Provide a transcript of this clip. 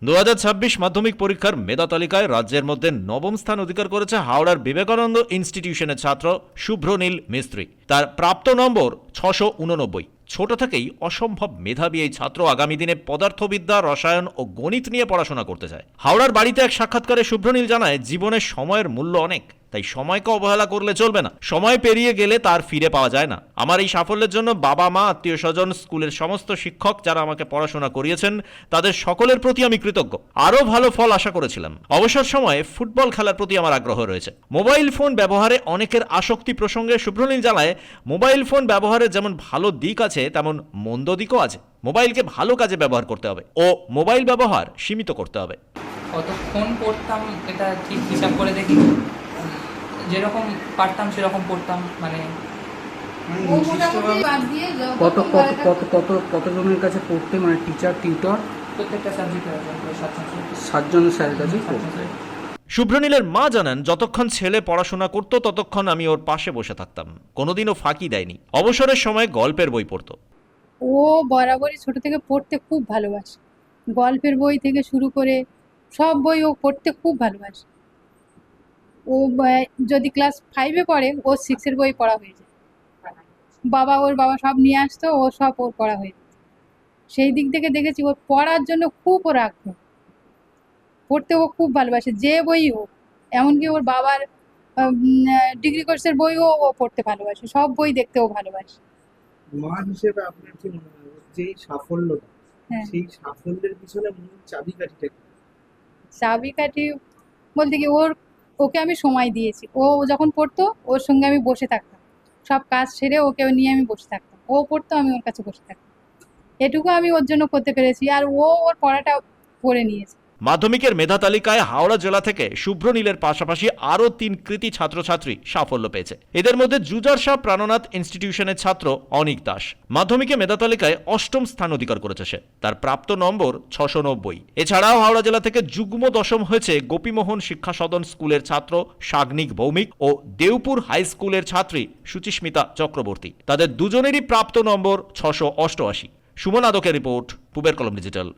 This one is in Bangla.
2026 মাধ্যমিক পরীক্ষার মেধা তালিকায় রাজ্যের মধ্যে নবম স্থান অধিকার করেছে হাওড়ার বিবেকানন্দ ইনস্টিটিউশনের ছাত্র শুভ্রনীল মিস্ত্রি। তার প্রাপ্ত নম্বর 689। ছোট থেকেই অসম্ভব মেধাবী এই ছাত্র আগামী দিনে পদার্থবিদ্যা, রসায়ন ও গণিত নিয়ে পড়াশোনা করতে চায়। হাওড়ার বাড়িতে এক সাক্ষাৎকারে শুভ্রনীল জানায়, জীবনে সময়ের মূল্য অনেক, তাই সময়কে অবহেলা করলে চলবে না। সময় পেরিয়ে গেলে তার ফিরে পাওয়া যায় না। আমার এই সাফল্যের জন্য বাবা মা, আত্মীয় স্বজন, স্কুলের সমস্ত শিক্ষক যারা আমাকে পড়াশোনা করিয়েছেন তাদের সকলের প্রতি আমি কৃতজ্ঞ। আরও ভালো ফল আশা করেছিলাম। অবসর সময়ে ফুটবল খেলার প্রতি আমার আগ্রহ রয়েছে। মোবাইল ফোন ব্যবহারে অনেকের আসক্তি প্রসঙ্গে শুভ্রনীল জানায়, মোবাইল ফোন ব্যবহারে যেমন ভালো দিক আছে তেমন মন্দ দিকও আছে। মোবাইলকে ভালো কাজে ব্যবহার করতে হবে ও মোবাইল ব্যবহার সীমিত করতে হবে। কতক্ষণ পড়তাম এটা ঠিক হিসাব করে দেখি, যেরকম পারতাম সেরকম পড়তাম। মানে কত কত কত কত কতজনের কাছে পড়তে, মানে টিচার, টিউটর? প্রত্যেকটা সাবজেক্টে 7 জন স্যারের কাছে পড়তে। শুভ্রনীলের মা জানান, যতক্ষণ ছেলে পড়াশোনা করত ততক্ষণ আমি ওর পাশে বসে থাকতাম, কোনোদিনও ফাঁকি দেয়নি। অবসরের সময় গল্পের বই পড়তো। ও বরাবরই ছোট থেকে পড়তে খুব ভালোবাসে। গল্পের বই থেকে শুরু করে সব বই ও পড়তে খুব ভালোবাসে। ও যদি ক্লাস 5-এ পড়ে, ও 6-এর বই পড়া হয়ে যায়। ওর বাবা সব নিয়ে আসতো, ও সব ওর পড়া হয়ে যেত। সেই দিক থেকে দেখেছি ওর পড়ার জন্য খুব ওর আগ্রহ। পড়তে ও খুব ভালোবাসে, যে বই হোক। এমনকি ওর বাবার ডিগ্রি কোর্সের বইও ও পড়তে ভালোবাসে, সব বই দেখতেও ভালোবাসে। মা হিসেবে আপনার কি মনে হয় যে সাফল্যটা, হ্যাঁ, সেই সাফল্যের পিছনে মূল চাবিকাঠিটা কি? চাবিকাঠি বলতে কি, ওকে আমি সময় দিয়েছি। ও যখন পড়তো ওর সঙ্গে আমি বসে থাকতাম, সব কাজ সেরে ওকে নিয়ে আমি বসে থাকতাম। ও পড়তো, আমি ওর কাছে বসে থাকতাম। এটুকু আমি ওর জন্য করতে পেরেছি, আর ওর পড়াটা পড়ে নিয়েছে। মাধ্যমিকের মেধা তালিকায় হাওড়া জেলা থেকে শুভ্রনীলের পাশাপাশি আরও 3 কৃতী ছাত্রছাত্রী সাফল্য পেয়েছে। এদের মধ্যে জুজার শাহ প্রাণনাথ ইনস্টিটিউশনের ছাত্র অনিক দাস মাধ্যমিকে মেধা তালিকায় 8ম স্থান অধিকার করেছে সে। তার প্রাপ্ত নম্বর 690। এছাড়াও হাওড়া জেলা থেকে যুগ্ম 10ম হয়েছে গোপীমোহন শিক্ষা সদন স্কুলের ছাত্র সাগ্নিক ভৌমিক ও দেওপুর হাই স্কুলের ছাত্রী সুচিস্মিতা চক্রবর্তী। তাদের দুজনেরই প্রাপ্ত নম্বর 688। সুমন আদকের রিপোর্ট, পূবের কলম ডিজিটাল।